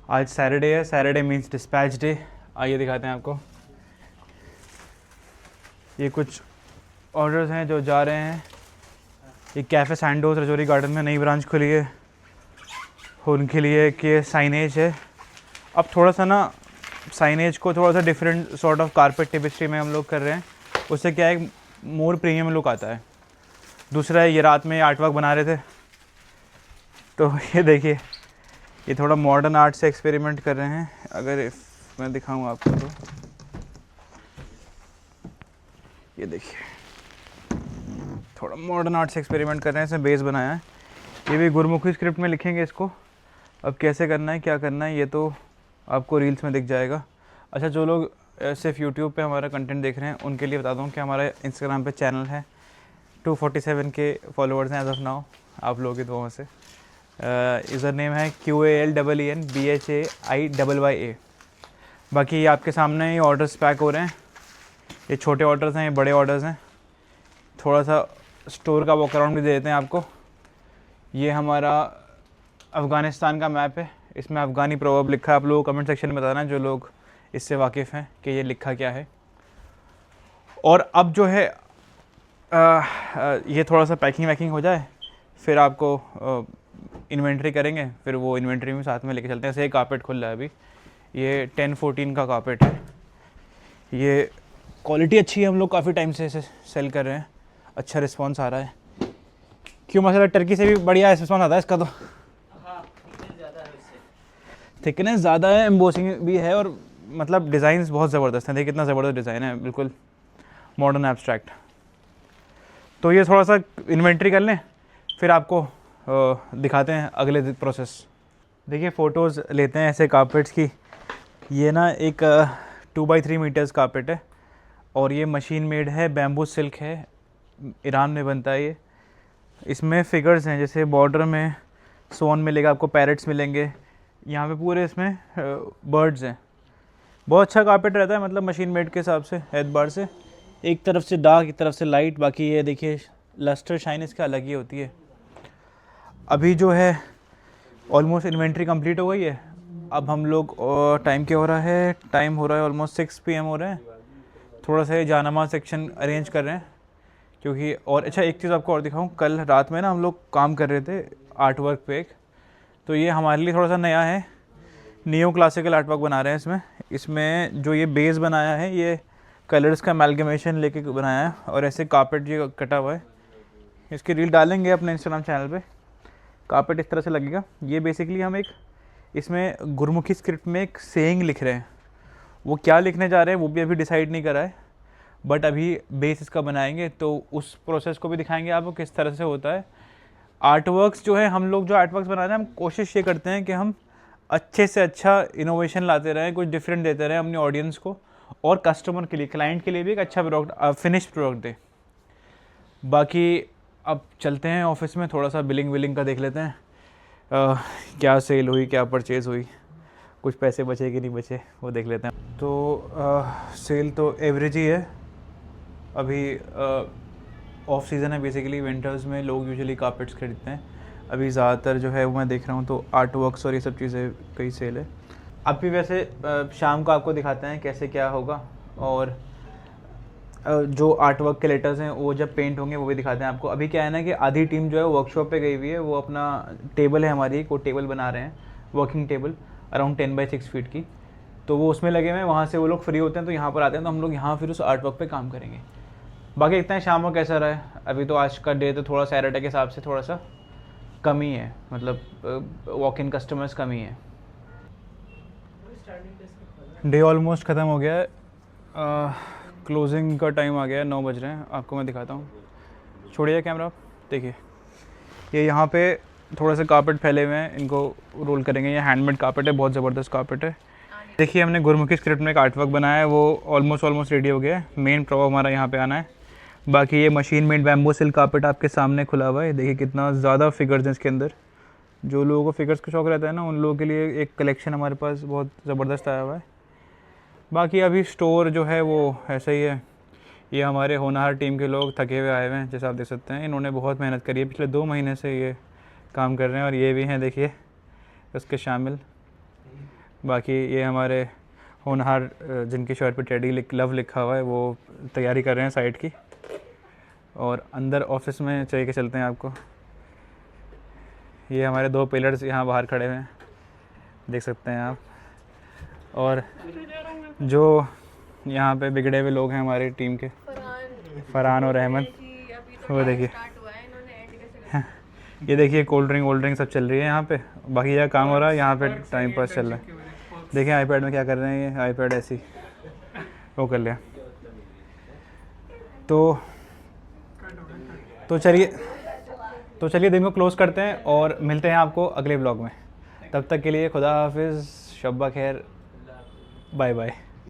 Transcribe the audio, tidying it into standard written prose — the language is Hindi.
आज सैटरडे है, सैटरडे मीन्स डिस्पैच डे। आइए दिखाते हैं आपको। ये कुछ ऑर्डर्स हैं जो जा रहे हैं। ये कैफ़े सैंडोज रजौरी गार्डन में नई ब्रांच खुली है, उनके लिए कि साइनेज है। अब थोड़ा सा ना साइनेज को थोड़ा सा different sort of carpet tapestry में हम लोग कर रहे हैं। उससे क्या है, मोर प्रीमियम लुक आता है। दूसरा है, ये रात में आर्ट वर्क बना रहे थे तो ये देखिए, ये थोड़ा मॉडर्न आर्ट से एक्सपेरिमेंट कर रहे हैं। अगर मैं दिखाऊं आपको तो ये देखिए, थोड़ा मॉडर्न आर्ट से एक्सपेरिमेंट कर रहे हैं। इसमें बेस बनाया है। ये भी गुरमुखी स्क्रिप्ट में लिखेंगे इसको। अब कैसे करना है, क्या करना है, ये तो आपको रील्स में दिख जाएगा। अच्छा, जो लोग सिर्फ यूट्यूब पे हमारा कंटेंट देख रहे हैं उनके लिए बता दूं कि हमारा इंस्टाग्राम पे चैनल है। 247 के फॉलोअर्स हैं एज ऑफ नाउ, आप लोगों की दुआओं से। यूज़र नेम है QALENBHAIYYA। बाकी ये आपके सामने ही ऑर्डर्स पैक हो रहे हैं। ये छोटे ऑर्डर्स हैं, ये बड़े ऑर्डर्स हैं। थोड़ा सा स्टोर का वॉक अराउंड भी दे देते हैं आपको। ये हमारा अफ़गानिस्तान का मैप है, इसमें अफ़गानी प्रोवर्ब लिखा है। आप लोग कमेंट सेक्शन में बताना जो लोग इससे वाकिफ़ हैं कि ये लिखा क्या है। और अब जो है ये थोड़ा सा पैकिंग वैकिंग हो जाए, फिर आपको इन्वेंट्री करेंगे, फिर वो इन्वेंट्री में साथ में लेके चलते हैं। ऐसे एक कारपेट खुल रहा है अभी, ये 1014 का कारपेट है। ये क्वालिटी अच्छी है, हम लोग काफ़ी टाइम से इसे सेल कर रहे हैं, अच्छा रिस्पांस आ रहा है। क्यों मसाला टर्की से भी बढ़िया रिस्पांस आता है इसका तो। थिकनेस ज़्यादा है, एम्बोसिंग भी है, और मतलब डिज़ाइंस बहुत ज़बरदस्त हैं। देखिए कितना ज़बरदस्त डिज़ाइन है, बिल्कुल मॉडर्न एब्स्ट्रैक्ट। तो ये थोड़ा सा इन्वेंट्री कर लें, फिर आपको दिखाते हैं अगले प्रोसेस। देखिए फ़ोटोज़ लेते हैं ऐसे कारपेट्स की। ये ना एक 2x3 मीटर्स कारपेट है, और ये मशीन मेड है, बैम्बू सिल्क है, ईरान में बनता है ये। इसमें फ़िगर्स हैं, जैसे बॉर्डर में सोन मिलेगा आपको, पैरेट्स मिलेंगे, यहाँ पे पूरे इसमें बर्ड्स हैं। बहुत अच्छा कारपेट रहता है, मतलब मशीन मेड के हिसाब से एतबार से। एक तरफ से डार्क, एक तरफ से लाइट। बाकी ये देखिए लस्टर शाइन इसका अलग ही होती है। अभी जो है ऑलमोस्ट इन्वेंट्री कंप्लीट हो गई है। अब हम लोग टाइम क्या हो रहा है, टाइम हो रहा है ऑलमोस्ट 6 PM हो रहे हैं। थोड़ा सा ये जानमा सेक्शन अरेंज कर रहे हैं, क्योंकि और अच्छा एक चीज़ आपको और दिखाऊं, कल रात में ना हम लोग काम कर रहे थे आर्ट वर्क पे एक, तो ये हमारे लिए थोड़ा सा नया है। नियो क्लासिकल आर्ट वर्क बना रहे हैं इसमें। इसमें जो ये बेस बनाया है, ये कलर्स का एमैल्गमेशन लेके बनाया है, और ऐसे कारपेट ये कटा हुआ है। इसकी रील डालेंगे अपने इंस्टाग्राम चैनल पे। कारपेट इस तरह से लगेगा। ये बेसिकली हम एक इसमें गुरमुखी स्क्रिप्ट में एक सेइंग लिख रहे हैं। वो क्या लिखने जा रहे हैं वो भी अभी डिसाइड नहीं करा है, बट अभी बेस इसका बनाएंगे तो उस प्रोसेस को भी दिखाएंगे आपको किस तरह से होता है। आर्ट वर्क्स जो है, हम लोग जो आर्ट वर्क्स बना रहे हैं, हम कोशिश ये करते हैं कि हम अच्छे से अच्छा इनोवेशन लाते रहें, कुछ डिफरेंट देते रहें अपनी ऑडियंस को, और कस्टमर के लिए, क्लाइंट के लिए भी एक अच्छा प्रोडक्ट, फिनिश प्रोडक्ट दे। बाकी अब चलते हैं ऑफिस में, थोड़ा सा बिलिंग विलिंग का देख लेते हैं। क्या सेल हुई, क्या परचेज़ हुई, कुछ पैसे बचे कि नहीं बचे, वो देख लेते हैं। तो सेल तो एवरेज ही है। अभी ऑफ सीज़न है बेसिकली, विंटर्स में लोग यूजुअली कारपेट्स खरीदते हैं। अभी ज़्यादातर जो है वो मैं देख रहा हूँ तो आर्ट वर्क्स और ये सब चीज़ें कई सेल है। अब भी वैसे शाम को आपको दिखाते हैं कैसे क्या होगा, और जो आर्ट वर्क के लेटर्स हैं वो जब पेंट होंगे वो भी दिखाते हैं आपको। अभी क्या है ना कि आधी टीम जो है वर्कशॉप पे गई हुई है, वो अपना टेबल है हमारी, वो टेबल बना रहे हैं, working table around 10x6 feet की। तो वो उसमें लगे हुए हैं, वहाँ से वो लोग फ्री होते हैं तो यहाँ पर आते हैं, तो हम लोग यहाँ फिर उस आर्ट वर्क पे काम करेंगे। बाकी इतना शाम को कैसा रहा है। अभी तो आज का डे तो थोड़ा सैटरडे के हिसाब से थोड़ा सा कम ही है, मतलब वॉक इन कस्टमर्स कम ही है। डे ऑलमोस्ट ख़त्म हो गया है, क्लोजिंग का टाइम आ गया है, 9 बज रहे हैं। आपको मैं दिखाता हूँ, छोड़िए कैमरा। देखिए ये यहाँ पे थोड़ा सा कारपेट फैले हुए हैं, इनको रोल करेंगे। ये हैंडमेड कारपेट है, बहुत ज़बरदस्त कारपेट है। देखिए हमने गुरमुखी स्क्रिप्ट में एक आर्ट वर्क बनाया है, वो ऑलमोस्ट रेडी हो गया है। मेन प्रॉब्लम हमारा यहाँ पे आना है। बाकी ये machine made bamboo silk carpet आपके सामने खुला हुआ है। देखिए कितना ज़्यादा फिगर्स हैं इसके अंदर। जो लोगों को फिगर्स का शौक़ रहता है ना, उन लोगों के लिए एक कलेक्शन हमारे पास बहुत ज़बरदस्त आया हुआ है। बाकी अभी स्टोर जो है वो ऐसा ही है। ये हमारे होनहार टीम के लोग थके हुए आए हुए हैं, जैसा आप देख सकते हैं। इन्होंने बहुत मेहनत करी है, पिछले 2 महीने से ये काम कर रहे हैं, और ये भी हैं देखिए उसके शामिल। बाकी ये हमारे होनहार जिनकी शर्ट पे टेडी लव लिखा हुआ है वो तैयारी कर रहे हैं साइट की। और अंदर ऑफिस में चल के चलते हैं आपको। ये हमारे 2 पिलर्स यहाँ बाहर खड़े हुए हैं, देख सकते हैं आप। और जो यहाँ पे बिगड़े हुए लोग हैं हमारी टीम के, फरहान और अहमद, वो देखिए ये देखिए कोल्ड ड्रिंक सब चल रही है यहाँ पे। बाकी यह काम हो रहा है, यहाँ पे टाइम पास चल रहा है। देखिए आईपैड में क्या कर रहे हैं, ये आईपैड ऐसी वो कर लिया। तो चलिए दिन को क्लोज़ करते हैं और मिलते हैं आपको अगले ब्लॉग में। तब तक के लिए खुदा हाफिज़, शब्बा खैर, बाय बाय।